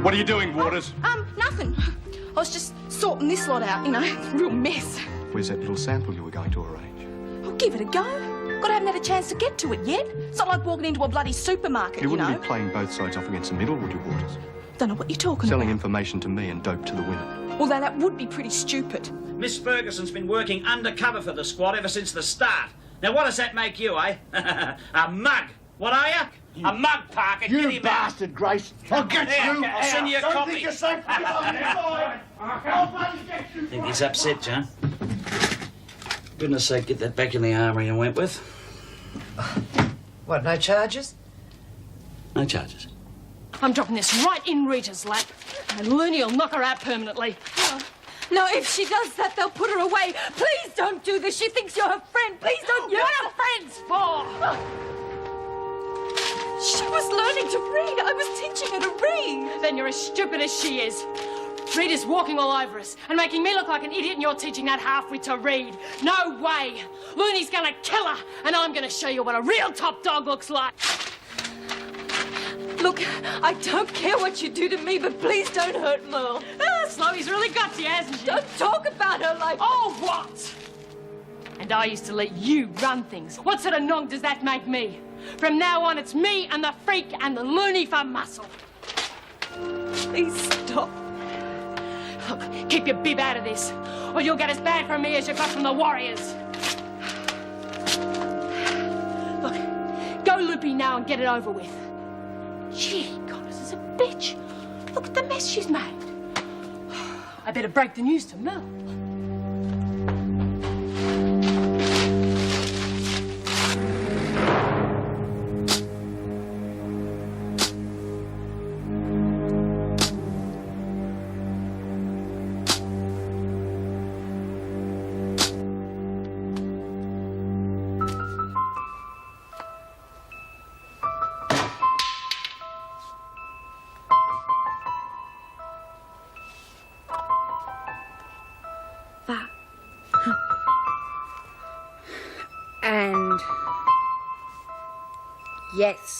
What are you doing, Waters? Nothing. I was just sorting this lot out, you know. It's a real mess. Where's that little sample you were going to arrange? I'll give it a go. God, I haven't had a chance to get to it yet. It's not like walking into a bloody supermarket, You you wouldn't know. be playing both sides off against the middle, would you, Waters? Don't know what you're talking Selling about. information to me and dope to the women. Although that would be pretty stupid. Miss Ferguson's been working undercover for the squad ever since the start. Now, what does that make you, eh? A mug. What are you? A mug, Parker. Get You him bastard, Grace. I'll get you. I'll send you a Don't copy. think you're safe to get on this side. I'll bloody get you. I think he's upset, John. Goodness sake, get that back in the armoury and Wentworth. What, no charges? No charges. I'm dropping this right in Rita's lap, and Looney will knock her out permanently. No, if she does that, they'll put her away. Please don't do this. She thinks you're her friend. Please don't do What it. are friends for? She was learning to read. I was teaching her to read. Then you're as stupid as she is. Rita's walking all over us and making me look like an idiot, and you're teaching that half-wit to read. No way. Looney's gonna kill her, and I'm gonna show you what a real top dog looks like. Look, I don't care what you do to me, but please don't hurt Merle. Slowy's really got you, hasn't she? Don't talk about her like... Oh, what? And I used to let you run things. What sort of nong does that make me? From now on, it's me and the freak and the loony for muscle. Please stop. Look, keep your bib out of this, or you'll get as bad from me as you got from the Warriors. Look, go loopy now and get it over with. Gee, Goddess is a bitch. Look at the mess she's made. I better break the news to Mel. And yes,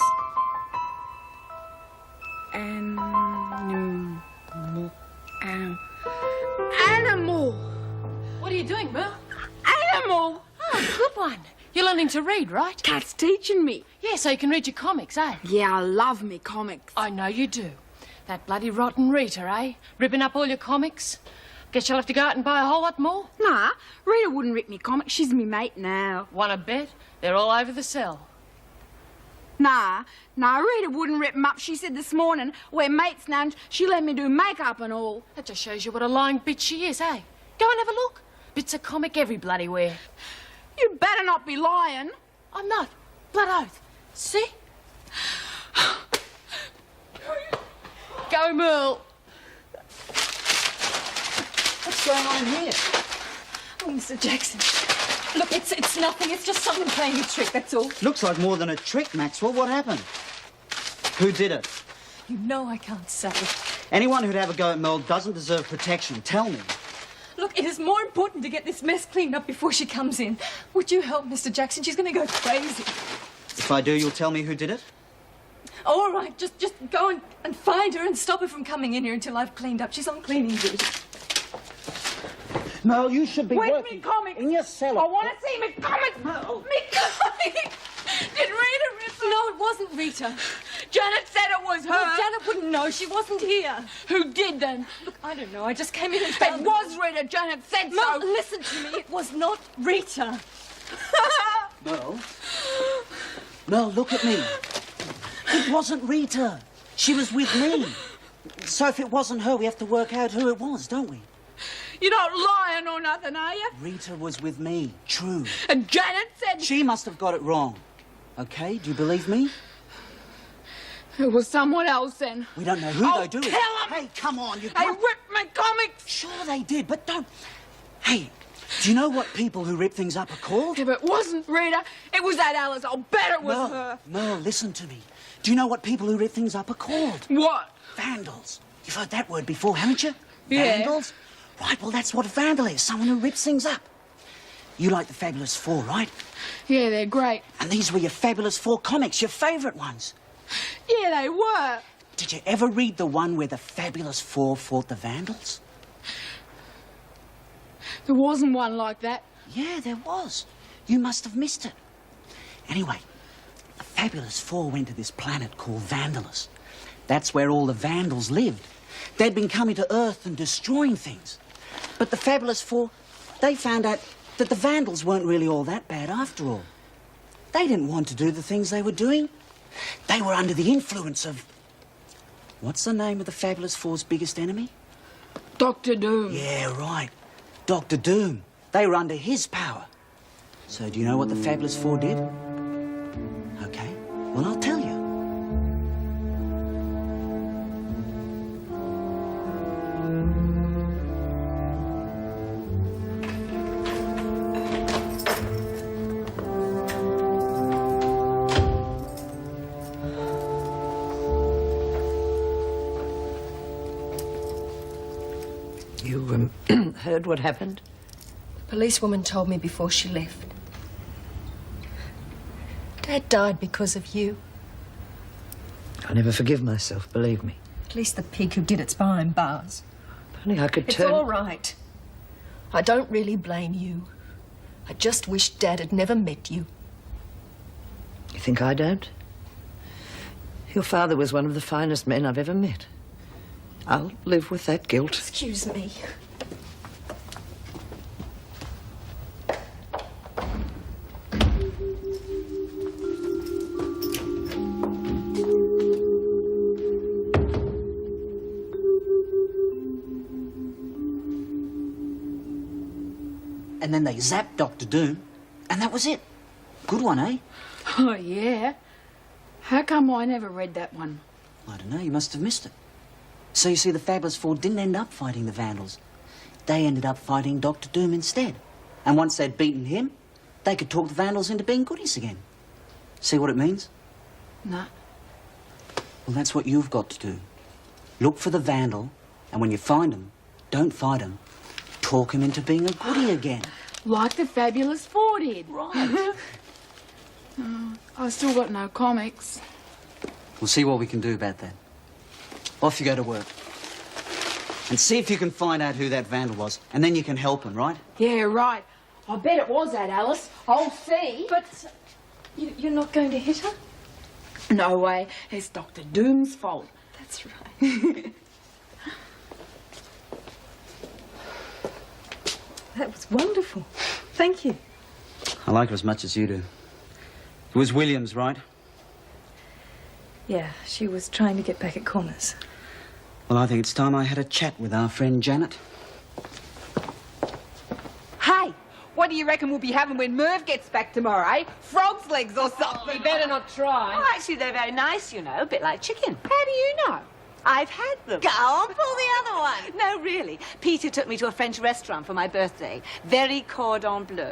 animal. What are you doing, Mel? Animal. Oh, good one. You're learning to read, right? Cat's teaching me. Yeah, so you can read your comics, eh? Yeah, I love me comics. I know you do. That bloody rotten Rita, eh? Ripping up all your comics. Guess you'll have to go out and buy a whole lot more. Nah, Rita wouldn't rip me comics. She's me mate now. Wanna bet? They're all over the cell. Nah, Rita wouldn't rip 'em up. She said this morning, we're mates now, and she let me do makeup and all. That just shows you what a lying bitch she is, eh? Go and have a look. Bits of comic every bloody where. You better not be lying. I'm not. Blood oath. See? Go, Merle. What's going on here? Oh, Mr. Jackson. Look, it's nothing. It's just someone playing a trick, that's all. Looks like more than a trick, Maxwell. What happened? Who did it? You know I can't say. Anyone who'd have a go at Merle doesn't deserve protection. Tell me. Look, it is more important to get this mess cleaned up before she comes in. Would you help, Mr. Jackson? She's going to go crazy. If I do, you'll tell me who did it? All right, just go and find her and stop her from coming in here until I've cleaned up. She's on cleaning duty. Merle, you should be Where's working me comics? in your cellar. I want to see me comics. Merle. Me comics. Did Rita rip them? No, it wasn't Rita. Janet said it was her. Well, Janet wouldn't know. She wasn't here. Who did then? Look, I don't know. I just came in and It found her. was Rita. Janet said Mel, so. listen to me. It was not Rita. Merle? Merle, look at me. It wasn't Rita. She was with me. So if it wasn't her, we have to work out who it was, don't we? You're not lying or nothing, are you? Rita was with me. True. And Janet said She must have got it wrong. Okay, do you believe me? it was someone else then. We don't know who Oh, they do it. kill 'em! Hey, come on, you They can't... ripped my comics. Sure they did, but don't... Hey, do you know what people who rip things up are called? If it wasn't Rita, it was that Alice. I'll bet it was her. Merle, listen to me. Do you know what people who rip things up are called? What? Vandals. You've heard that word before, haven't you? Yeah. Vandals? Right, well, that's what a vandal is, someone who rips things up. You like the Fabulous Four, right? Yeah, they're great. And these were your Fabulous Four comics, your favourite ones. Yeah, they were. Did you ever read the one where the Fabulous Four fought the Vandals? There wasn't one like that. Yeah, there was. You must have missed it. Anyway, the Fabulous Four went to this planet called Vandalus. That's where all the Vandals lived. They'd been coming to Earth and destroying things. But the Fabulous Four, they found out that the Vandals weren't really all that bad after all. They didn't want to do the things they were doing. They were under the influence of... What's the name of the Fabulous Four's biggest enemy? Dr. Doom. Yeah, right. Dr. Doom. They were under his power. So do you know what the Fabulous Four did? Okay, well, I'll tell you. You heard what happened? The policewoman told me before she left. Dad died because of you. I never forgive myself, believe me. At least the pig who did it's behind bars. If only I could It's turn... all right. I don't really blame you. I just wish Dad had never met you. You think I don't? Your father was one of the finest men I've ever met. I'll live with that guilt. Excuse me. And then they zapped Dr. Doom, and that was it. Good one, eh? Oh, yeah. How come I never read that one? I don't know, you must have missed it. So you see, the Fabulous Four didn't end up fighting the Vandals. They ended up fighting Dr. Doom instead. And once they'd beaten him, they could talk the Vandals into being goodies again. See what it means? No. Well, that's what you've got to do. Look for the Vandal, and when you find him, don't fight him. Talk him into being a goodie again. Like the Fabulous Four did. Right. I've still got no comics. We'll see what we can do about that. Off you go to work. And see if you can find out who that Vandal was, and then you can help him, right? Yeah, right. I bet it was that, Alice. I'll see. But you're not going to hit her? No way. It's Dr. Doom's fault. That's right. That was wonderful. Thank you. I like it as much as you do. It was Williams, right? Yeah, she was trying to get back at Connors. Well, I think it's time I had a chat with our friend Janet. Hey, what do you reckon we'll be having when Merv gets back tomorrow, eh? Frog's legs or something? You better not try. Oh, actually, they're very nice, you know, a bit like chicken. How do you know? I've had them. Go on, pull the other one. No, really. Peter took me to a French restaurant for my birthday. Very cordon bleu.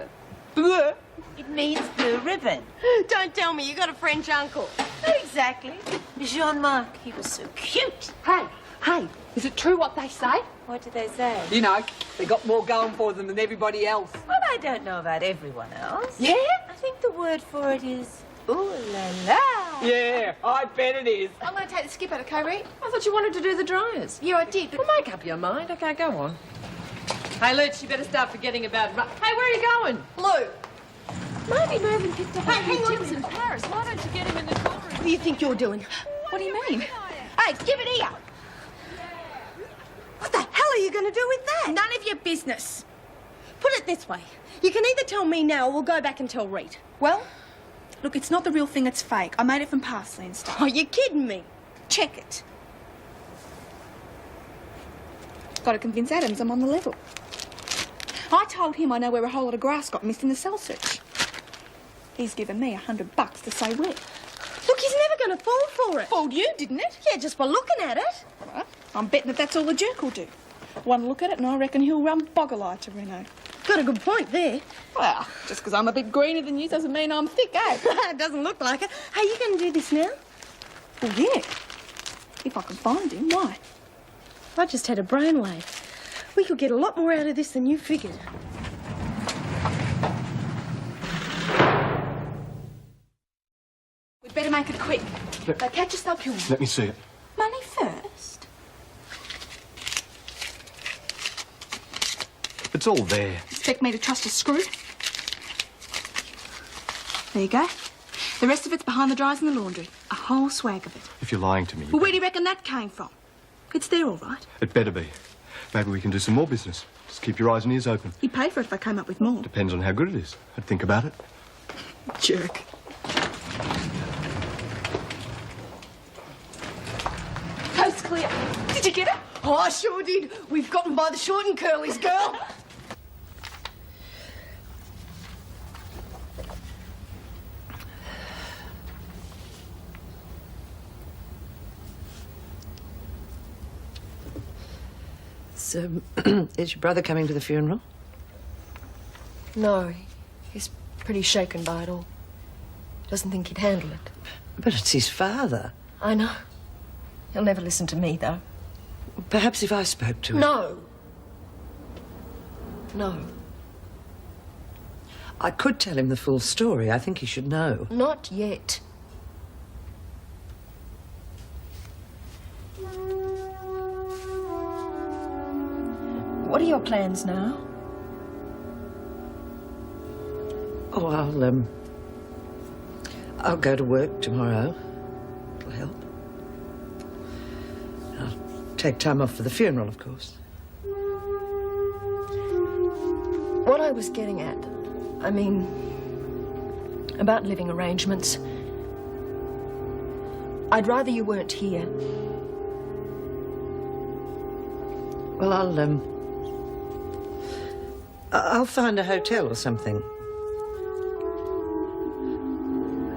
Bleu? It means blue ribbon. Don't tell me you got a French uncle. Not exactly. Jean-Marc, he was so cute. Hey, is it true what they say? What did they say? You know, they got more going for them than everybody else. Well, I don't know about everyone else. Yeah? I think the word for it is ooh la la. Yeah, I bet it is. I'm going to take the skip out of Kyrie. I thought you wanted to do the dryers. Yeah, I did. Well, make up your mind. Okay, go on. Hey, Lutz, you better start forgetting about... Hey, where are you going? Lou! Maybe Mervyn picked up a few tips in Paris. Why don't you get him in the car? What do you think you're doing? What do you mean? Hey, give it here. What the hell are you going to do with that? None of your business. Put it this way. You can either tell me now or we'll go back and tell Reed. Well, look, it's not the real thing, it's fake. I made it from parsley and stuff. Oh, you're kidding me. Check it. Got to convince Adams I'm on the level. I told him I know where a whole lot of grass got missed in the cell search. He's given me $100 to say where. Look, he's never going to fall for it. Fooled you, didn't it? Yeah, just by looking at it. Right. I'm betting that's all the jerk will do. One look at it and I reckon he'll run boggle-eyed to Renault. Got a good point there. Well, just because I'm a bit greener than you doesn't mean I'm thick, eh? It doesn't look like it. Hey, you going to do this now? Well, yeah. If I can find him, why? I just had a brainwave. We could get a lot more out of this than you figured. We'd better make it quick. Look. Catch yourself, you Let me see it. Money It's all there. Expect me to trust a screw? There you go. The rest of it's behind the dryers in the laundry. A whole swag of it. If you're lying to me... Well, where do you reckon that came from? It's there, all right. It better be. Maybe we can do some more business. Just keep your eyes and ears open. You'd pay for it if I came up with more. Depends on how good it is. I'd think about it. Jerk. Coast clear. Did you get it? Oh, I sure did. We've gotten by the short and curlies, girl. So, is your brother coming to the funeral? No, he's pretty shaken by it all. Doesn't think he'd handle it. But it's his father. I know. He'll never listen to me, though. Perhaps if I spoke to him. No. No. I could tell him the full story. I think he should know. Not yet. What are your plans now? Oh, I'll go to work tomorrow. It'll help. I'll take time off for the funeral, of course. What I was getting at, I mean, about living arrangements. I'd rather you weren't here. Well, I'll find a hotel or something.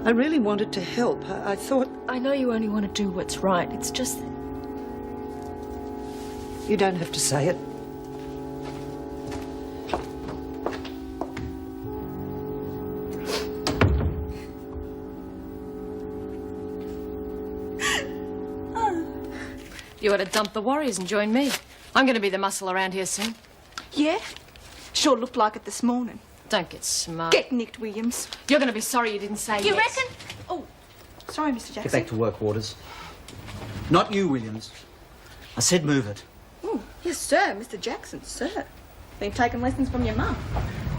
I really wanted to help. I thought... I know you only want to do what's right. It's just... You don't have to say it. You ought to dump the Warriors and join me. I'm going to be the muscle around here soon. Yeah? Sure looked like it this morning. Don't get smart. Get nicked, Williams. You're going to be sorry you didn't say You yes. reckon? Oh, sorry, Mr. Jackson. Get back to work, Waters. Not you, Williams. I said move it. Oh, yes, sir, Mr. Jackson, sir. Been taking lessons from your mum.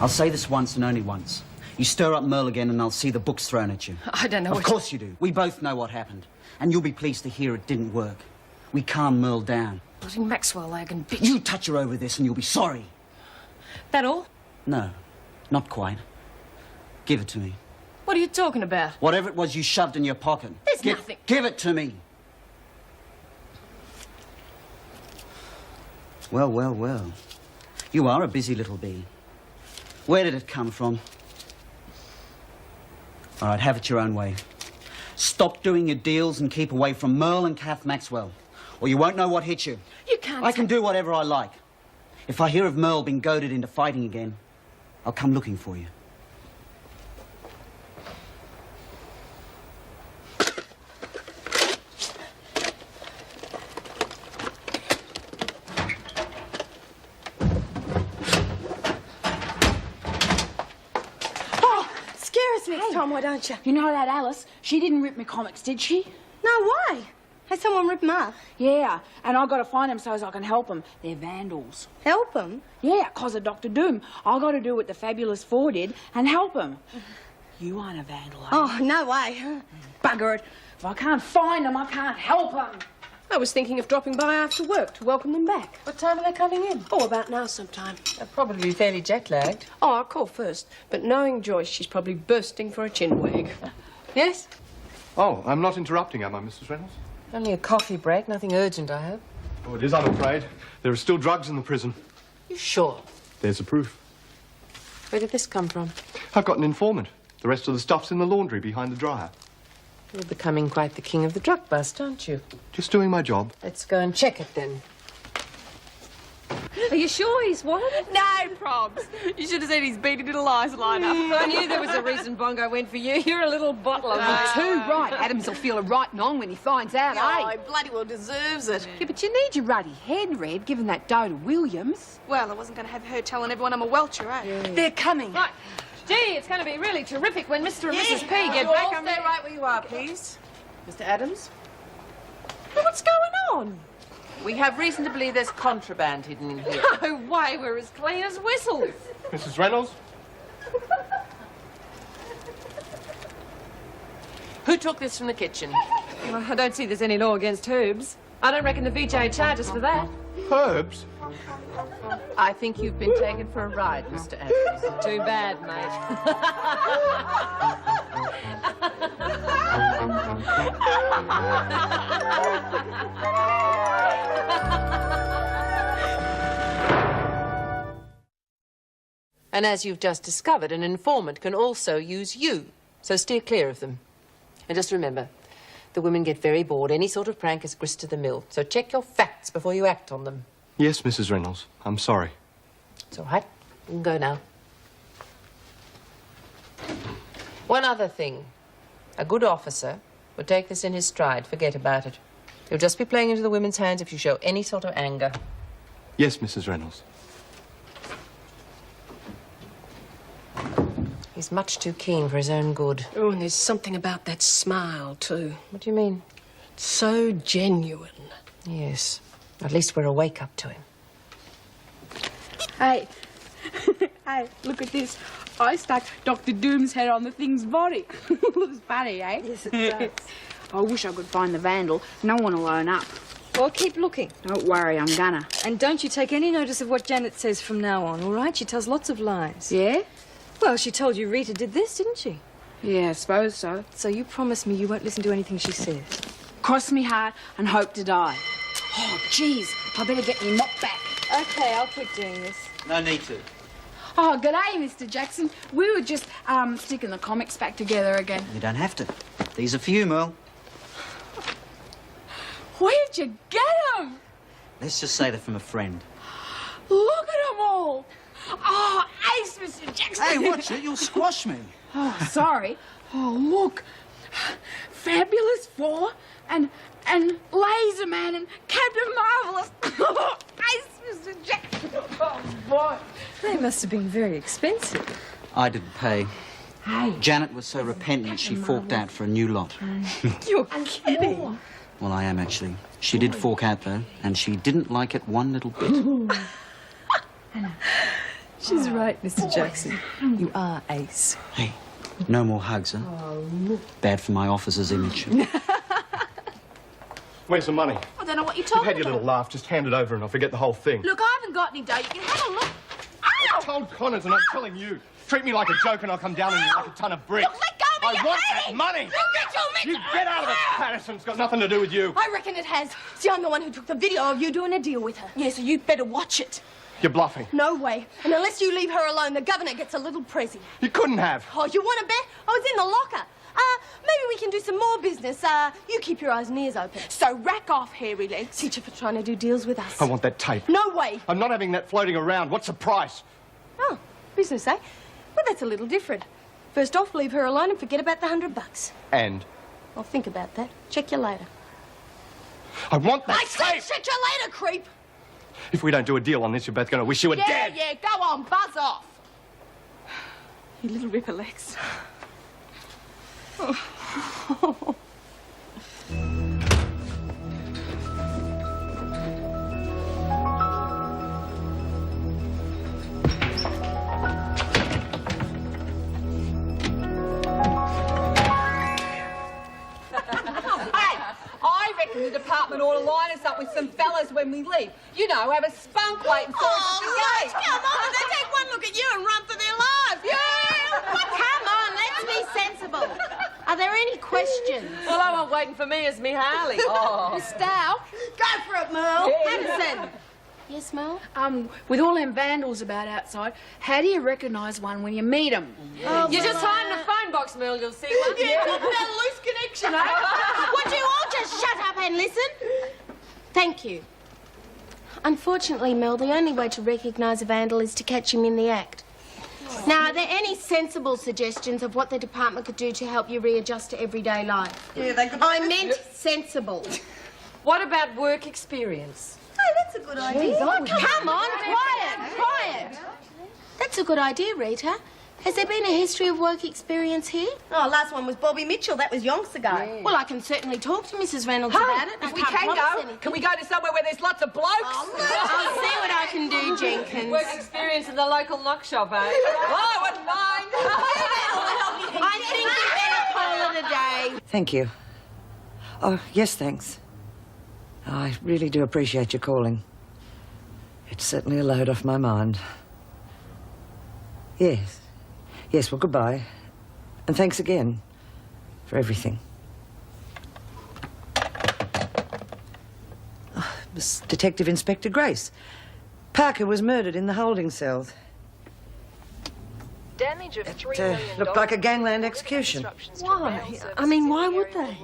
I'll say this once and only once. You stir up Merle again and I'll see the books thrown at you. I don't know Of course you do. We both know what happened. And you'll be pleased to hear it didn't work. We calmed Merle down. Bloody Maxwell, lag and bitch. You touch her over this and you'll be sorry. That all? No, not quite. Give it to me. What are you talking about? Whatever it was you shoved in your pocket. There's nothing. Give it to me. Well, well, well. You are a busy little bee. Where did it come from? All right, have it your own way. Stop doing your deals and keep away from Merle and Kath Maxwell, or you won't know what hit you. You can't... I can do whatever I like. If I hear of Merle being goaded into fighting again, I'll come looking for you. Scare us next time, why don't you? You know that Alice? She didn't rip me comics, did she? No, why? Had someone rip them up? Yeah, and I got to find them so as I can help them. They're vandals. Help them? Yeah, 'cause of Dr. Doom. I got to do what the Fabulous Four did and help them. You aren't a vandal, are you? Oh, no way. Bugger it. If I can't find them, I can't help them. I was thinking of dropping by after work to welcome them back. What time are they coming in? Oh, about now sometime. They'll probably be fairly jet-lagged. Oh, I'll call first. But knowing Joyce, she's probably bursting for a chin wag. Yes? Oh, I'm not interrupting, am I, Mrs. Reynolds? Only a coffee break, nothing urgent, I hope. Oh, it is, I'm afraid. There are still drugs in the prison. You sure? There's the proof. Where did this come from? I've got an informant. The rest of the stuff's in the laundry behind the dryer. You're becoming quite the king of the drug bust, aren't you? Just doing my job. Let's go and check it then. Are you sure he's what? No, probs. You should have seen his beady little eyes line up. I knew there was a reason Bongo went for you. You're a little bottle of Too right. Adams will feel a right nong when he finds out, Oh, eh? he bloody well deserves it. Yeah, but you need your ruddy head, Red, giving that dough to Williams. Well, I wasn't going to have her telling everyone I'm a welcher, eh? They're coming. Right. Gee, it's going to be really terrific when Mr. and Mrs. P get back. Stay right where you are, please. Mr. Adams? What's going on? We have reason to believe there's contraband hidden in here. No way, we're as clean as whistles. Mrs. Reynolds? Who took this from the kitchen? Well, I don't see there's any law against herbs. I don't reckon the VJ charges for that. Herbs? I think you've been taken for a ride, Mr. Andrews. Too bad, And as you've just discovered, an informant can also use you. So steer clear of them. And just remember, the women get very bored. Any sort of prank is grist to the mill. So check your facts before you act on them. Yes, Mrs. Reynolds. I'm sorry. It's all right. You can go now. One other thing. A good officer would take this in his stride. Forget about it. You'll just be playing into the women's hands if you show any sort of anger. Yes, Mrs. Reynolds. He's much too keen for his own good. Oh, and there's something about that smile, too. What do you mean? It's so genuine. Yes. At least we're awake up to him. Hey. Hey, look at this. I stuck Dr. Doom's head on the thing's body. Looks funny, eh? Yes, it does. I wish I could find the vandal. No one will own up. Well, keep looking. Don't worry, I'm gonna. And don't you take any notice of what Janet says from now on, all right? She tells lots of lies. Yeah? Well, she told you Rita did this, didn't she? Yeah, I suppose so. So you promise me you won't listen to anything she says? Cross me heart and hope to die. Oh, jeez, I better get me mop back. Okay, I'll quit doing this. No need to. Oh, g'day, Mr. Jackson. We were just, sticking the comics back together again. You don't have to. These are for you, Merle. Where'd you get them? Let's just say they're from a friend. Look at them all. Oh, ace, Mr. Jackson. Hey, watch it. You'll squash me. Oh, sorry. Oh, look. Fabulous Four and Laser Man and Captain Marvelous. Ace, Mr. Jackson. Oh, boy. They must have been very expensive. I didn't pay. Hey. Janet was so repentant she forked out for a new lot. You're kidding. Well, I am, actually. She did fork out, though, and she didn't like it one little bit. She's right, Mr. Jackson. You are ace. Hey, no more hugs, huh? Bad for my officer's image. Where's the money? I don't know what you're You've talking had your about. little laugh. Just hand it over and I'll forget the whole thing. Look, I haven't got any dough. You can have a look. I told Connors and I'm telling you. Treat me like a joke and I'll come down on you like a ton of bricks. Look, let go of me, I you want hate that it. money. You get your mitts. You get out of it, Patterson. It's got nothing to do with you. I reckon it has. See, I'm the one who took the video of you doing a deal with her. Yeah, so you'd better watch it. You're bluffing. No way. And unless you leave her alone, the governor gets a little prezi. You couldn't have. Oh, you want to bet? I was in the locker. Maybe we can do some more business. You keep your eyes and ears open. So rack off, hairy legs. Teach her for trying to do deals with us. I want that tape. No way. I'm not having that floating around. What's the price? Oh, business, eh? Well, that's a little different. First off, leave her alone and forget about the $100. And? I'll think about that. Check you later. I want that I said tape! check you later, creep! If we don't do a deal on this, you're both going to wish you were dead. Yeah, go on, buzz off. You little ripper legs. I reckon the department ought to line us up with some fellas when we leave. You know, have a spunk waiting for us at the gate. Come on, they take one look at you and run for their lives. Yeah! Come on, let's be sensible. Are there any questions? Well, I won't waiting for me as me Harley. Oh. Miss Dow? Go for it, Merle. Henderson. Yes, Merle? With all them vandals about outside, how do you recognise one when you meet them? Oh, You just hide in the phone box, Merle, you'll see one. Yeah, talk about a loose connection, eh? Would you all just shut up and listen? Thank you. Unfortunately, Mel, the only way to recognise a vandal is to catch him in the act. Now, are there any sensible suggestions of what the department could do to help you readjust to everyday life? Yeah, they could... I meant sensible. What about work experience? Oh, that's a good idea. Come on, quiet. That's a good idea, Rita. Has there been a history of work experience here? Oh, last one was Bobby Mitchell. That was yonks ago. Yeah. Well, I can certainly talk to Mrs. Reynolds about it. If we can go, can we go to somewhere where there's lots of blokes? I'll see what I can do, Jenkins. Work experience in the local knock shop, eh? Oh, I wouldn't mind. I think we better call it a day. Thank you. Oh, yes, thanks. I really do appreciate your calling. It's certainly a load off my mind. Yes. Yes, well, goodbye. And thanks again for everything. Oh, Miss Detective Inspector Grace. Parker was murdered in the holding cells. Damage of $3 million. Looked like a gangland execution. Why? I mean, why would they?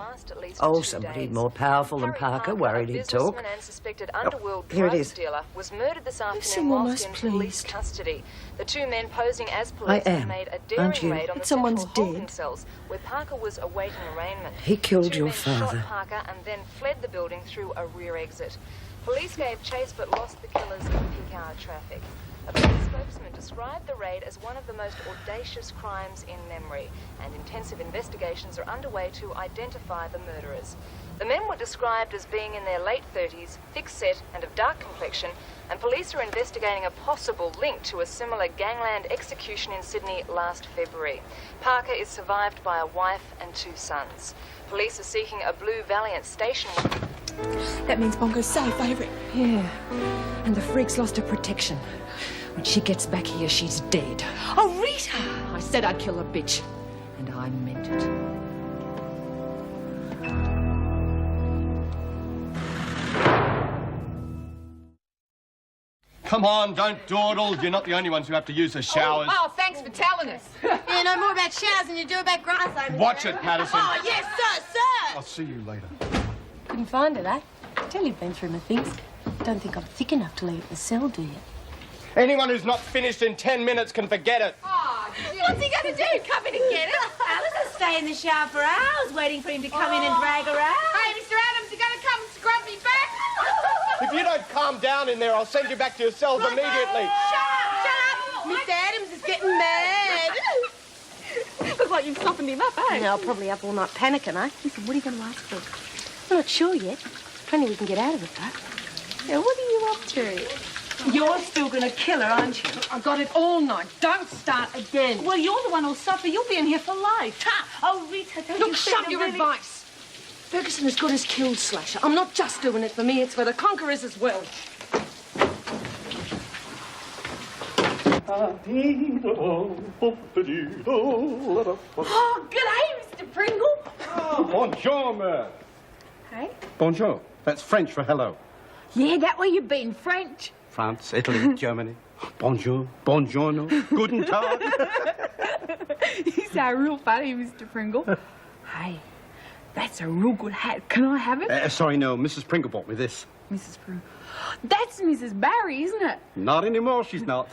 Oh, somebody more powerful than Parker worried he'd talk. And suspected underworld here it drug is. dealer was murdered this afternoon seem whilst almost in police pleased. custody. The two men posing as I police am, made a aren't daring you? raid on But the someone's central holding dead. cells where Parker was awaiting arraignment. He killed Two your men father. shot Parker and then fled the building through a rear exit. Police gave chase but lost the killers in peak hour traffic. A police spokesman described the raid as one of the most audacious crimes in memory, and intensive investigations are underway to identify the murderers. The men were described as being in their late 30s, thick-set and of dark complexion, and police are investigating a possible link to a similar gangland execution in Sydney last February. Parker is survived by a wife and 2 sons. Police are seeking a blue Valiant station. That means Bongo's safe, favourite. Yeah. And the freak's lost her protection. When she gets back here, she's dead. Oh, Rita! I said I'd kill a bitch. And I meant it. Come on, don't dawdle. You're not the only ones who have to use the showers. Oh, thanks for telling us. Yeah, no more about showers than you do about grass over Watch there. it, Patterson. Oh, yes, sir. I'll see you later. Couldn't find it, eh? Tell you've been through my things. Don't think I'm thick enough to leave it in the cell, do you? Anyone who's not finished in 10 minutes can forget it. Oh, What's he going to do? Come in and get it? Alice will stay in the shower for hours waiting for him to come in and drag her out. Hey, Mr. Adams, you gonna come scrub me back? If you don't calm down in there, I'll send you back to your cells immediately. Shut up! Mr. Adams is getting mad. Looks like you've softened him up, eh? No, probably up all night panicking, eh? Listen, what are you going to ask for? I'm not sure yet. Plenty we can get out of it, though. Now, what are you up to? You're still going to kill her, aren't you? I got it all night. Don't start again. Well, you're the one who'll suffer. You'll be in here for life. Oh, Rita, don't you Look, think shut they're your really... advice. Ferguson as good as killed Slasher. I'm not just doing it for me, it's for the conquerors as well. Oh, g'day, Mr. Pringle. Oh, bonjour, man. Hey? Bonjour. That's French for hello. Yeah, that way you've been French. France, Italy, Germany. Bonjour, buongiorno, guten Tag. You sound real funny, Mr. Pringle. Hey, that's a real good hat. Can I have it? Sorry, no. Mrs. Pringle bought me this. Mrs. Pringle. That's Mrs. Barry, isn't it? Not anymore, she's not.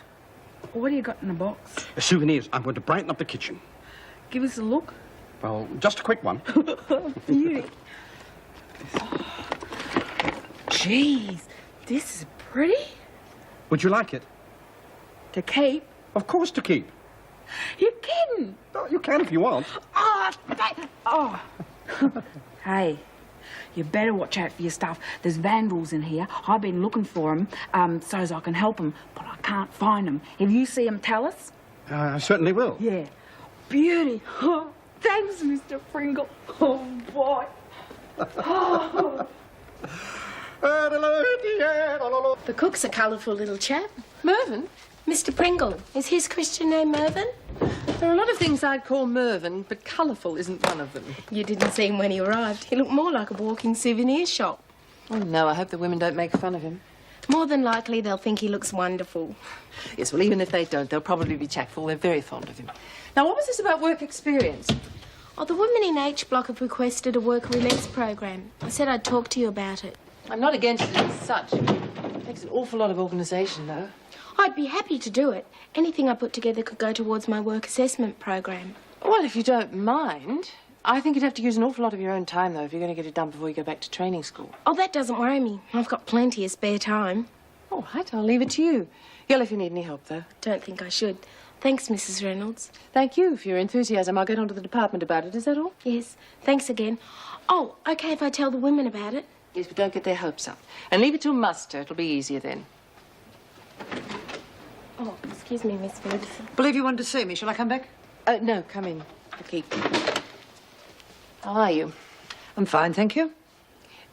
What do you got in the box? Souvenirs. I'm going to brighten up the kitchen. Give us a look. Well, just a quick one. Beauty. Jeez, this is pretty. Would you like it? To keep? Of course to keep. You're kidding. Oh, you can if you want. Oh. Hey, you better watch out for your stuff. There's vandals in here. I've been looking for them so as I can help them, but I can't find them. If you see them, tell us. I certainly will. Yeah. Beauty. Oh, thanks, Mr. Pringle. Oh, boy. Oh. The cook's a colourful little chap. Mervyn? Mr. Pringle. Is his Christian name Mervyn? There are a lot of things I'd call Mervyn, but colourful isn't one of them. You didn't see him when he arrived. He looked more like a walking souvenir shop. Oh, no, I hope the women don't make fun of him. More than likely, they'll think he looks wonderful. Yes, well, even if they don't, they'll probably be tactful. They're very fond of him. Now, what was this about work experience? Oh, the women in H Block have requested a work release program. I said I'd talk to you about it. I'm not against it as such. It takes an awful lot of organisation, though. I'd be happy to do it. Anything I put together could go towards my work assessment program. Well, if you don't mind. I think you'd have to use an awful lot of your own time, though, if you're going to get it done before you go back to training school. Oh, that doesn't worry me. I've got plenty of spare time. All right, I'll leave it to you. Yell if you need any help, though. Don't think I should. Thanks, Mrs. Reynolds. Thank you for your enthusiasm. I'll get onto the department about it. Is that all? Yes, thanks again. Oh, okay if I tell the women about it? Yes, but don't get their hopes up. And leave it till muster. It'll be easier then. Oh, excuse me, Miss Ferguson. Believe you wanted to see me. Shall I come back? No, come in. Keep. How are you? I'm fine, thank you.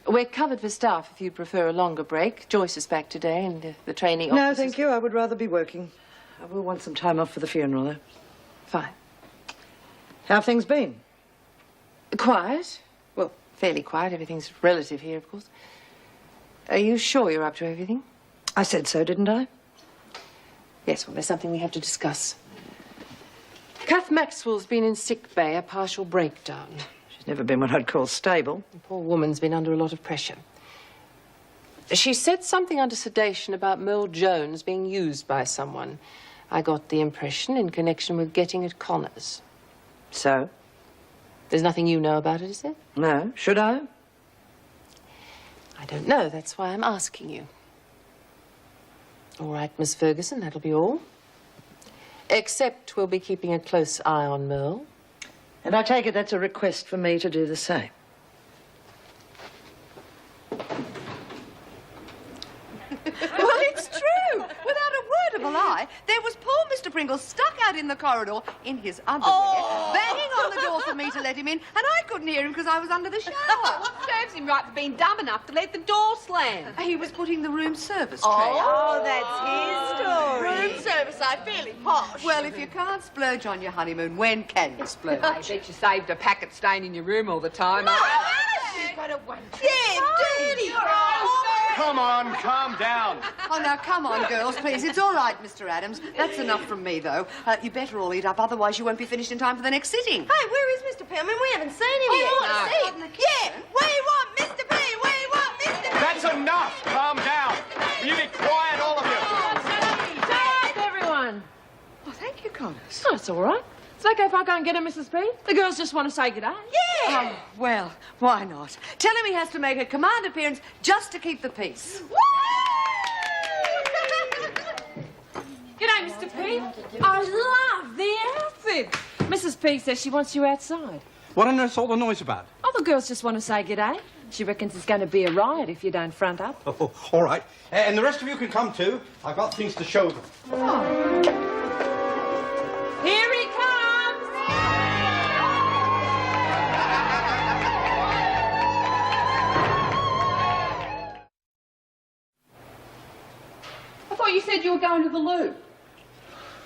We're covered for staff if you prefer a longer break. Joyce is back today and the training No, officers... thank you. I would rather be working. I will want some time off for the funeral, though. Fine. How have things been? Quiet. Well, fairly quiet. Everything's relative here, of course. Are you sure you're up to everything? I said so, didn't I? Yes, well, there's something we have to discuss. Kath Maxwell's been in sick bay, a partial breakdown. She's never been what I'd call stable. The poor woman's been under a lot of pressure. She said something under sedation about Merle Jones being used by someone. I got the impression in connection with getting at Connors. So? There's nothing you know about it, is there? No. Should I? I don't know. That's why I'm asking you. All right, Miss Ferguson, that'll be all. Except we'll be keeping a close eye on Merle. And I take it that's a request for me to do the same. Well, it's true. Without a word of a lie, there was poor Mr. Pringle stuck out in the corridor in his underwear, banging on the door for me to let him in, and I couldn't hear him because I was under the shower. Serves him right for being dumb enough to let the door slam. He was putting the room service tray Oh, that's his story. Room service, I feeling posh. Well, if you can't splurge on your honeymoon, when can you splurge? I bet you saved a packet staying in your room all the time. She's got a one. Yeah, dirty. Come on, calm down. Oh, now, come on, girls, please. It's all right, Mr. Adams. That's enough from me, though. You better all eat up, otherwise you won't be finished in time for the next sitting. Hey, where is Mr. Pillman? We haven't seen him yet. want to see him. Yeah, we want Mr. P. We want Mr. P. That's enough. Calm down. Will you be quiet, all of you? Stop, everyone. Oh, thank you, Connors. Oh, it's all right. It's okay if I go and get her, Mrs. P. The girls just want to say good day. Yeah. Oh, well, why not? Tell him he has to make a command appearance just to keep the peace. G'day, Mr. P. I love the outfit. Mrs. P says she wants you outside. What on earth's all the noise about? Oh, the girls just want to say g'day. She reckons it's going to be a riot if you don't front up. Oh, all right. And the rest of you can come too. I've got things to show them. Here he comes! I thought you said you were going to the loo.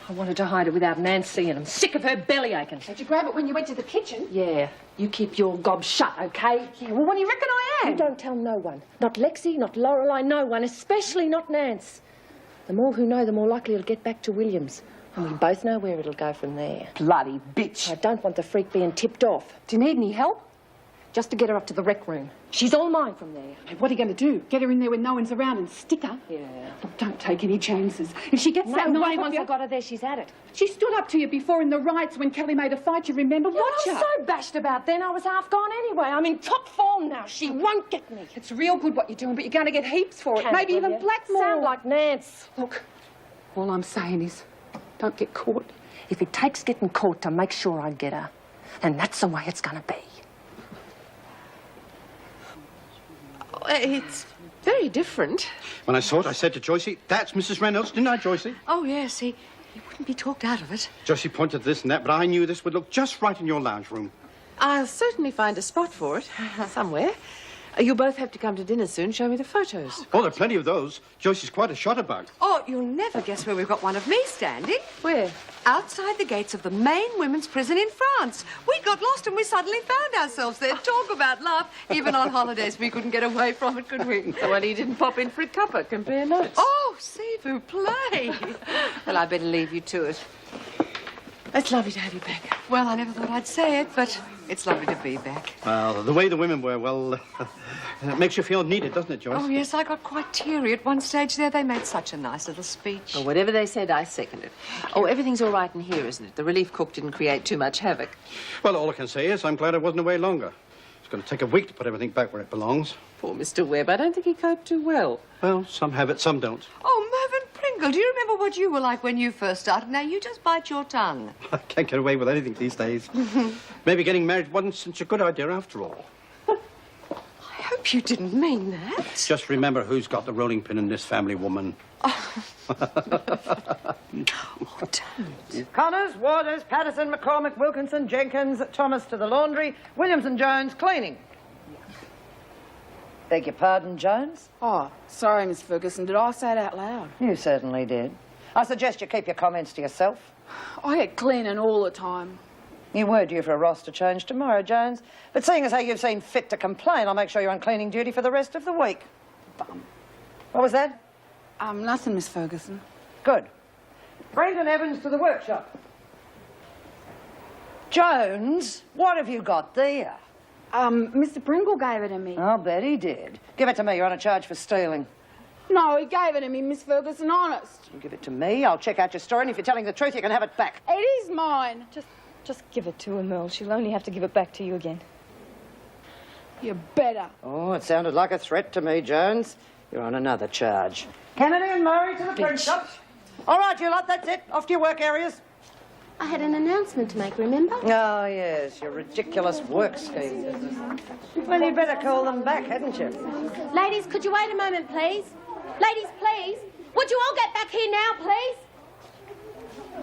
I wanted to hide it without Nancy, and I'm sick of her belly aching. Did you grab it when you went to the kitchen? Yeah, you keep your gob shut, okay? Yeah, well, what do you reckon I am? You don't tell no one. Not Lexi, not Lorelei, no one, especially not Nance. The more who know, the more likely it'll get back to Williams. And we both know where it'll go from there. Bloody bitch. I don't want the freak being tipped off. Do you need any help? Just to get her up to the rec room. She's all mine from there. Hey, what are you going to do? Get her in there when no one's around and stick her? Yeah. Look, don't take any chances. If she gets No that way, knife once up you... I got her there, she's at it. She stood up to you before in the riots when Kelly made a fight, you remember? Yeah, Watch I her. was so bashed about then, I was half gone anyway. I'm in top form now. She won't get me. It's real good what you're doing, but you're going to get heaps for it. Can Maybe it, even will you? blackmail. Sound like Nance. Look, all I'm saying is, don't get caught. If it takes getting caught to make sure I get her, then that's the way it's going to be. It's... Very different. When I saw it, I said to Joycey, that's Mrs. Reynolds, didn't I, Joycey? Oh, yes, he wouldn't be talked out of it. Joycey pointed to this and that, but I knew this would look just right in your lounge room. I'll certainly find a spot for it, somewhere. You'll both have to come to dinner soon. Show me the photos. Oh, there are plenty of those. Joycey's quite a shotterbug. Oh, you'll never guess where we've got one of me standing. Where? Outside the gates of the main women's prison in France. We got lost and we suddenly found ourselves there. Talk about love. Even on holidays, we couldn't get away from it, could we? The one he didn't pop in for a cuppa, compare notes. Oh, s'il vous plaît. Well, I better leave you to it. It's lovely to have you back. Well, I never thought I'd say it, but it's lovely to be back. Well, the way the women were, well, it makes you feel needed, doesn't it, Joyce? Oh, yes, I got quite teary at one stage there. They made such a nice little speech. Well, whatever they said, I second it. Oh, everything's all right in here, isn't it? The relief cook didn't create too much havoc. Well, all I can say is I'm glad I wasn't away longer. It's going to take a week to put everything back where it belongs. Poor Mr. Webb. I don't think he coped too well. Well, some have it, some don't. Oh, Mervyn Pringle. Pringle, do you remember what you were like when you first started? Now, you just bite your tongue. I can't get away with anything these days. Maybe getting married wasn't such a good idea after all. I hope you didn't mean that. Just remember who's got the rolling pin in this family, woman. Connors, Waters, Patterson, McCormick, Wilkinson, Jenkins, Thomas to the laundry, Williams and Jones cleaning. Beg your pardon, Jones? Oh, sorry, Miss Ferguson. Did I say it out loud? You certainly did. I suggest you keep your comments to yourself. I get cleaning all the time. You were due for a roster change tomorrow, Jones. But seeing as how you've seen fit to complain, I'll make sure you're on cleaning duty for the rest of the week. Bum. What was that? Nothing, Miss Ferguson. Good. Brendan Evans to the workshop. Jones, what have you got there? Mr. Pringle gave it to me. I'll bet he did. Give it to me. You're on a charge for stealing. No, he gave it to me, Miss Ferguson, honest. You give it to me, I'll check out your story, and if you're telling the truth, you can have it back. It is mine. Just give it to her, Merle. She'll only have to give it back to you again. You better. Oh, it sounded like a threat to me, Jones. You're on another charge. Kennedy and Murray to the print shop. All right, you lot, that's it. Off to your work areas. I had an announcement to make, remember? Oh, yes, your ridiculous work scheme business. Well, you'd better call them back, hadn't you? Ladies, could you wait a moment, please? Ladies, please. Would you all get back here now, please?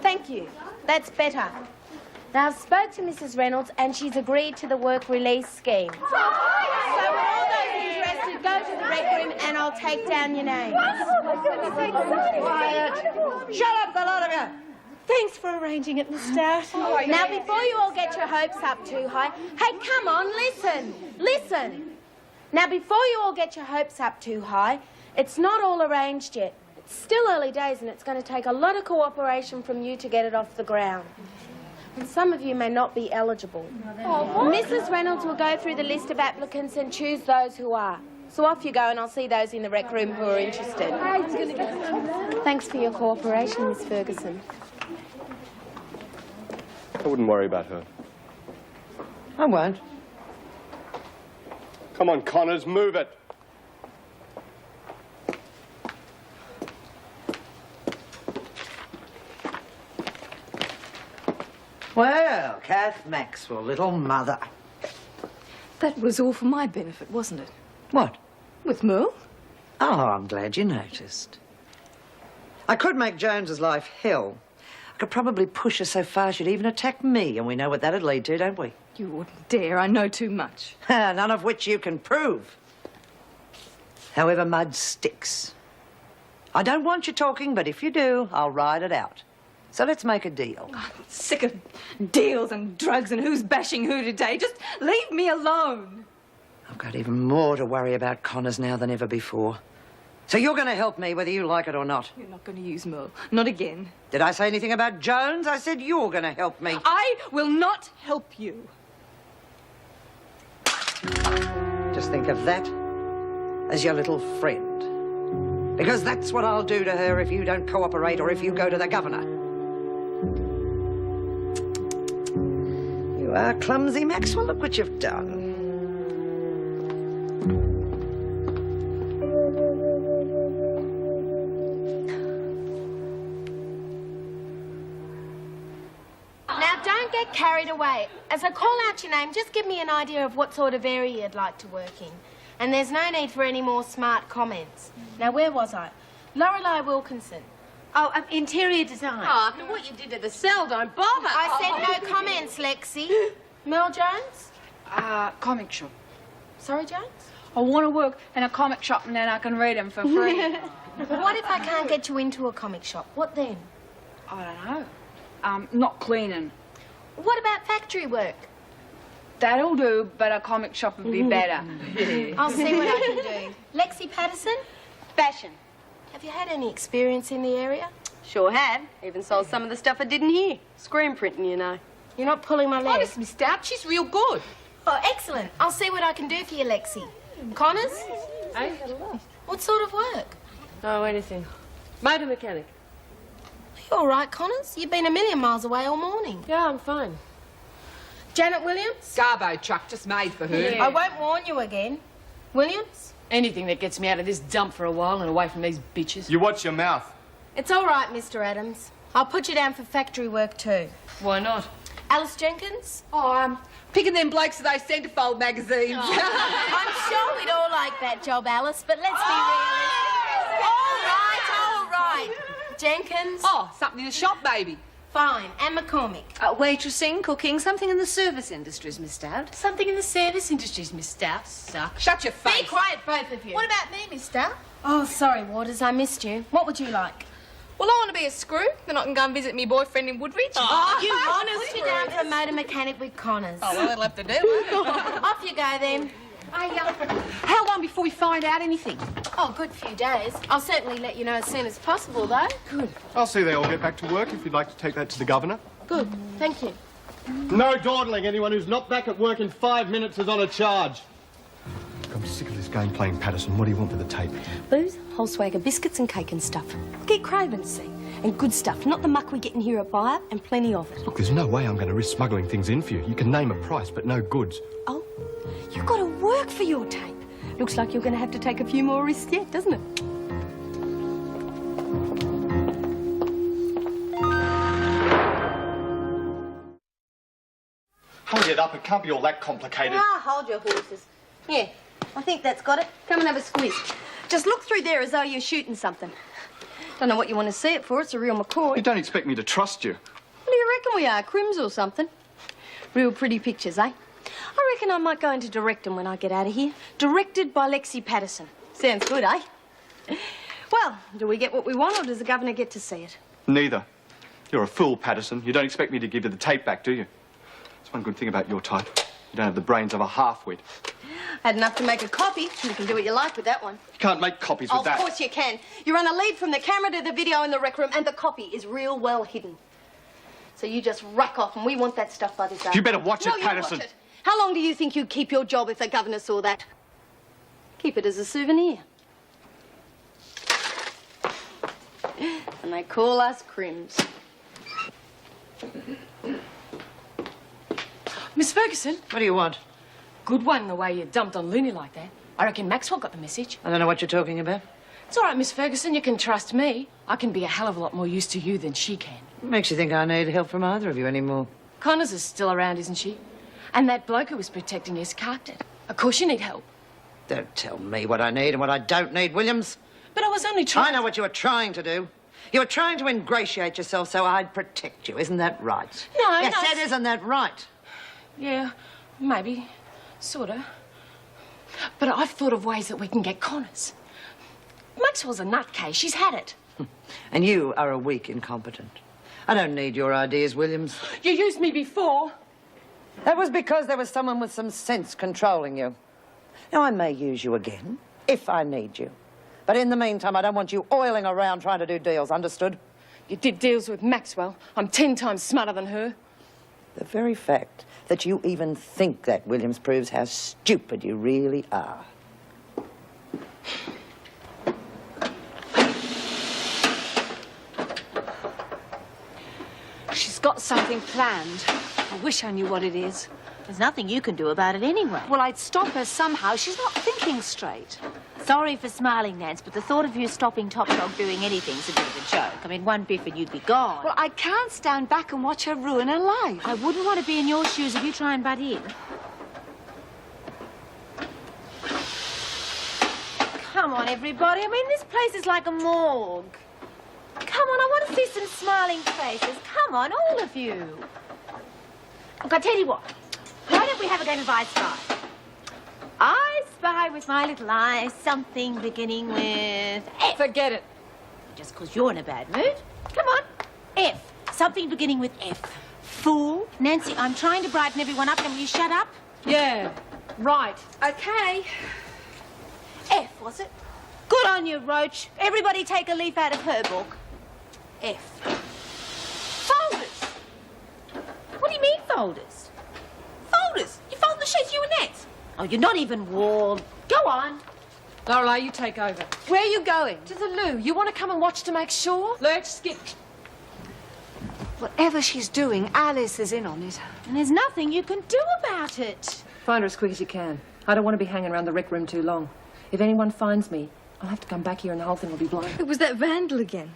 Thank you. That's better. Now, I've spoke to Mrs. Reynolds and she's agreed to the work release scheme. So would all those interested go to the rec room and I'll take down your names. Quiet. Shut up, the lot of you. Thanks for arranging it, Miss Stout. Now, before you all get your hopes up too high, hey, come on, listen. Listen. Now, before you all get your hopes up too high, it's not all arranged yet. It's still early days and it's going to take a lot of cooperation from you to get it off the ground. And some of you may not be eligible. Mrs. Reynolds will go through the list of applicants and choose those who are. So off you go and I'll see those in the rec room who are interested. Thanks for your cooperation, Miss Ferguson. I wouldn't worry about her. I won't. Come on, Connors, move it. Well, Kath Maxwell, little mother. That was all for my benefit, wasn't it? What? With Merle? Oh, I'm glad you noticed. I could make Jones's life hell. I could probably push her so far she'd even attack me, and we know what that'd lead to, don't we? You wouldn't dare. I know too much. None of which you can prove. However, mud sticks. I don't want you talking, but if you do, I'll ride it out. So let's make a deal. I'm sick of deals and drugs and who's bashing who today. Just leave me alone. I've got even more to worry about Connors now than ever before. So you're going to help me whether you like it or not. You're not going to use Merle. Not again. Did I say anything about Jones? I said you're going to help me. I will not help you. Just think of that as your little friend. Because that's what I'll do to her if you don't cooperate or if you go to the governor. You are clumsy, Maxwell. Look what you've done. Now, don't get carried away. As I call out your name, just give me an idea of what sort of area you'd like to work in. And there's no need for any more smart comments. Now, where was I? Lorelei Wilkinson. Oh, interior design. Oh, after what you did to the cell, don't bother. I said no comments, Lexi. Mel Jones? Comic shop. Sorry, Jones? I want to work in a comic shop and then I can read them for free. But what if I can't get you into a comic shop? What then? I don't know. Not cleaning. What about factory work? That'll do, but a comic shop would be better. I'll see what I can do. Lexi Patterson? Fashion. Have you had any experience in the area? Sure have. Even sold some of the stuff I didn't hear. Screen printing, you know. You're not pulling my leg. Honest, Miss Stout, she's real good. Oh, excellent. I'll see what I can do for you, Lexi. Connors? Eh? What sort of work? Oh, anything. Motor mechanic. Are you all right, Connors? You've been a million miles away all morning. Yeah, I'm fine. Janet Williams? Garbo truck just made for her. I won't warn you again. Williams? Anything that gets me out of this dump for a while and away from these bitches. You watch your mouth. It's all right, Mr. Adams. I'll put you down for factory work too. Why not? Alice Jenkins? Oh, picking them blokes for those centrefold magazines. I'm sure we'd all like that job, Alice, but let's be realistic. All right. Jenkins? Oh, something in the shop, baby. Fine. And McCormick? Waitressing, cooking, something in the service industries, Miss Stout. Something in the service industries, Miss Stout. Suck. Shut your face. Be quiet, both of you. What about me, Miss Stout? Oh, sorry, Waters, I missed you. What would you like? Well, I want to be a screw, then I can go and visit me boyfriend in Woodridge. You want to sit down for a motor mechanic with Connors. Oh, well, that'll have to do it. Off you go, then. How long before we find out anything? Oh, good few days. I'll certainly let you know as soon as possible, though. Good. I'll see they all get back to work if you'd like to take that to the governor. Good. Thank you. No dawdling. Anyone who's not back at work in 5 minutes is on a charge. I'm sick of this game playing Patterson. What do you want with the tape? Booze, whole swag of biscuits and cake and stuff. Get craving, see? And good stuff, not the muck we get in here at Buyer, and plenty of it. Look, there's no way I'm going to risk smuggling things in for you. You can name a price, but no goods. Oh, you've got to work for your tape. Looks like you're going to have to take a few more risks yet, doesn't it? Hurry it up. It can't be all that complicated. Ah, hold your horses. Yeah, I think that's got it. Come and have a squiz. Just look through there as though you're shooting something. Don't know what you want to see it for. It's a real McCoy. You don't expect me to trust you. What do you reckon we are, Crims or something? Real pretty pictures, eh? I reckon I might go into directing when I get out of here. Directed by Lexi Patterson. Sounds good, eh? Well, do we get what we want, or does the governor get to see it? Neither. You're a fool, Patterson. You don't expect me to give you the tape back, do you? That's one good thing about your type. You don't have the brains of a half-wit. Had enough to make a copy. You can do what you like with that one. You can't make copies with that. Of course you can. You run a lead from the camera to the video in the rec room, and the copy is real well hidden. So you just ruck off, and we want that stuff by this afternoon. You better watch it, you Patterson. watch it. How long do you think you'd keep your job if the governor saw that? Keep it as a souvenir. And they call us Crims. Miss Ferguson? What do you want? Good one, the way you dumped on Looney like that. I reckon Maxwell got the message. I don't know what you're talking about. It's all right, Miss Ferguson. You can trust me. I can be a hell of a lot more use to you than she can. What makes you think I need help from either of you anymore? Connors is still around, isn't she? And that bloke who was protecting you carked it. Of course you need help. Don't tell me what I need and what I don't need, Williams. But I was only trying... I know what you were trying to do. You were trying to ingratiate yourself so I'd protect you. Isn't that right? No, You no, said, it's- isn't that right? Yeah, maybe. Sorta. But I've thought of ways that we can get Connors. Maxwell's a nutcase. She's had it. And you are a weak incompetent. I don't need your ideas, Williams. You used me before. That was because there was someone with some sense controlling you. Now, I may use you again, if I need you. But in the meantime, I don't want you oiling around trying to do deals, understood? You did deals with Maxwell. I'm 10 times smarter than her. The very fact that you even think that, Williams, proves how stupid you really are. She's got something planned. I wish I knew what it is. There's nothing you can do about it anyway. Well, I'd stop her somehow. She's not thinking straight. Sorry for smiling, Nance, but the thought of you stopping Top Dog doing anything's a bit of a joke. I mean, one biff and you'd be gone. Well, I can't stand back and watch her ruin her life. I wouldn't want to be in your shoes if you try and butt in. Come on, everybody. I mean, this place is like a morgue. Come on, I want to see some smiling faces. Come on, all of you. Look, I tell you what. Why don't we have a game of I Spy? I spy with my little eye something beginning with F. Forget it. Just because you're in a bad mood. Come on. F. Something beginning with F. Fool. Nancy, I'm trying to brighten everyone up. Can you shut up? Yeah, right. Okay. F, was it? Good on you, Roach. Everybody take a leaf out of her book. F. Folders. What do you mean, folders? Folders. You fold the sheets, you and Nance. Oh, you're not even warm. Go on. Lorelei, you take over. Where are you going? To the loo. You want to come and watch to make sure? Let's skip. Whatever she's doing, Alice is in on it. And there's nothing you can do about it. Find her as quick as you can. I don't want to be hanging around the rec room too long. If anyone finds me, I'll have to come back here and the whole thing will be blown. It was that vandal again.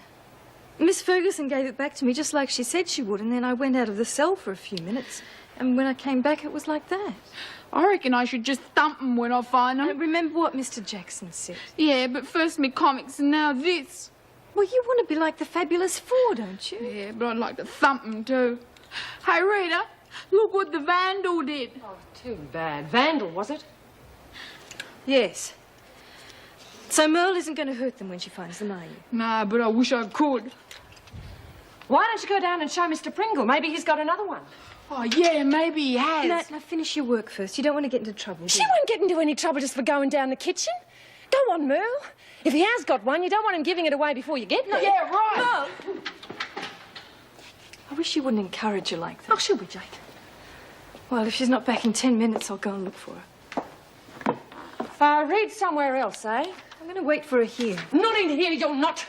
Miss Ferguson gave it back to me just like she said she would, and then I went out of the cell for a few minutes. And when I came back, it was like that. I reckon I should just thump 'em when I find 'em. Remember what Mr. Jackson said? Yeah, but first me comics and now this. Well, you want to be like the Fabulous Four, don't you? Yeah, but I'd like to thump 'em too. Hey, Rita, look what the vandal did. Oh, too bad. Vandal, was it? Yes. So Merle isn't going to hurt them when she finds them, are you? Nah, but I wish I could. Why don't you go down and show Mr. Pringle? Maybe he's got another one. Oh, yeah, maybe he has. Now finish your work first. You don't want to get into trouble, do She you? won't get into any trouble just for going down the kitchen. Go on, Merle. If he has got one, you don't want him giving it away before you get there. Yeah, right. Merle! I wish you wouldn't encourage her like that. Oh, she'll be, Jake. Well, if she's not back in 10 minutes, I'll go and look for her. Read somewhere else, eh? I'm going to wait for her here. Not in here, you're not.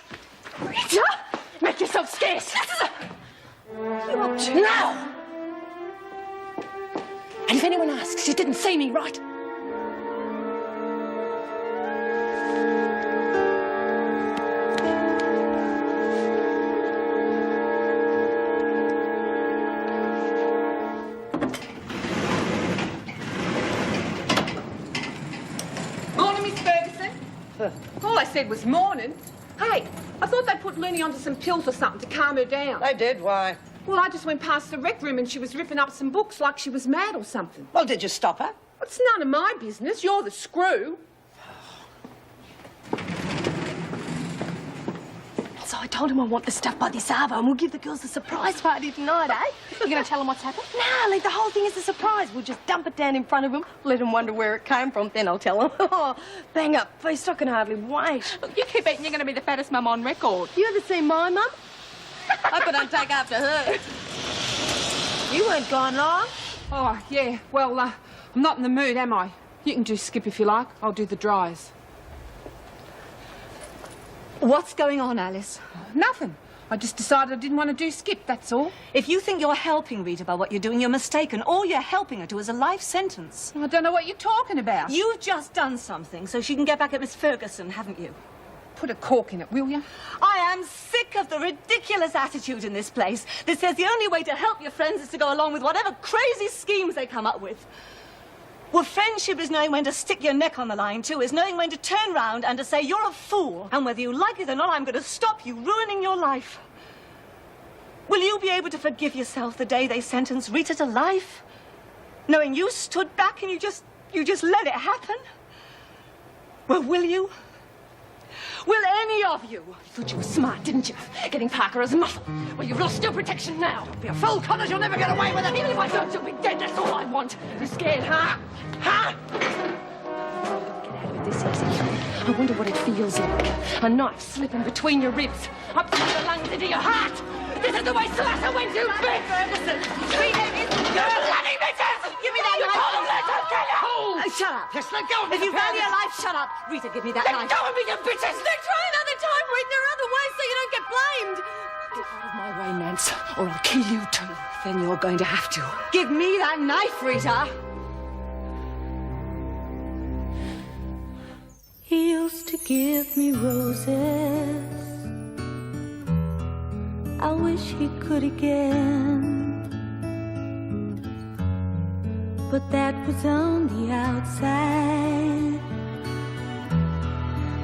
Rita! Make yourself scarce. You up to? Now! And if anyone asks, you didn't see me, right? Morning, Miss Ferguson. All I said was morning. Hey, I thought they put Looney onto some pills or something to calm her down. They did, why? Well, I just went past the rec room and she was ripping up some books like she was mad or something. Well, did you stop her? It's none of my business. You're the screw. So I told him I want the stuff by this Arvo and we'll give the girls a surprise party tonight, eh? You going to tell them what's happened? Nah, leave the whole thing as a surprise. We'll just dump it down in front of them, let them wonder where it came from, then I'll tell them. Oh, bang up feast, I can hardly wait. Look, you keep eating, you're going to be the fattest mum on record. You ever seen my mum? I could take after her. You weren't gone long. Oh, yeah. Well, I'm not in the mood, am I? You can do Skip if you like. I'll do the dries. What's going on, Alice? Nothing. I just decided I didn't want to do Skip, that's all. If you think you're helping Rita by what you're doing, you're mistaken. All you're helping her to is a life sentence. I don't know what you're talking about. You've just done something so she can get back at Miss Ferguson, haven't you? Put a cork in it, will you? I am sick of the ridiculous attitude in this place that says the only way to help your friends is to go along with whatever crazy schemes they come up with. Well, friendship is knowing when to stick your neck on the line, too, is knowing when to turn round and to say you're a fool. And whether you like it or not, I'm going to stop you ruining your life. Will you be able to forgive yourself the day they sentence Rita to life? Knowing you stood back and you just let it happen? Well, will you? Will any of you? You thought you were smart, didn't you? Getting Parker as a muscle. Well, you've lost your protection now. Be a fool, Connors, you'll never get away with it. Even if I don't, you'll be dead. That's all I want. You scared, huh? Huh? Get out of this easy. I wonder what it feels like. A knife slipping between your ribs, up through your lungs into your heart. This is the way Slasher went to bed, Ferguson. You're bloody bitches! Give me that knife. Shut up. Just let go of me. If you value your life, shut up. Rita, give me that knife. Let go of me, you bitches! Then try another time, Rita. There are other ways so you don't get blamed. Get out of my way, Nance, or I'll kill you too. Then you're going to have to. Give me that knife, Rita. He used to give me roses. I wish he could again. But that was on the outside,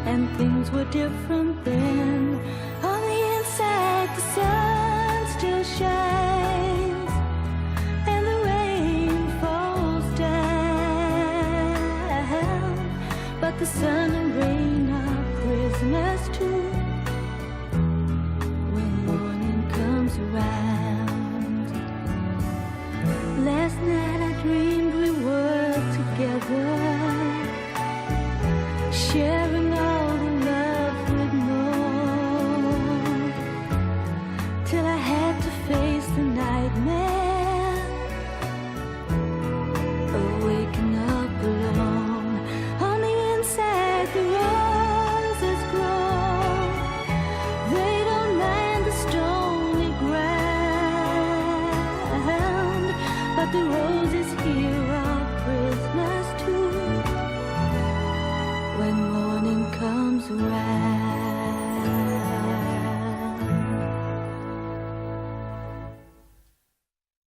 and things were different then. On the inside, the sun still shines, and the rain falls down. But the sun and rain are prisoners too.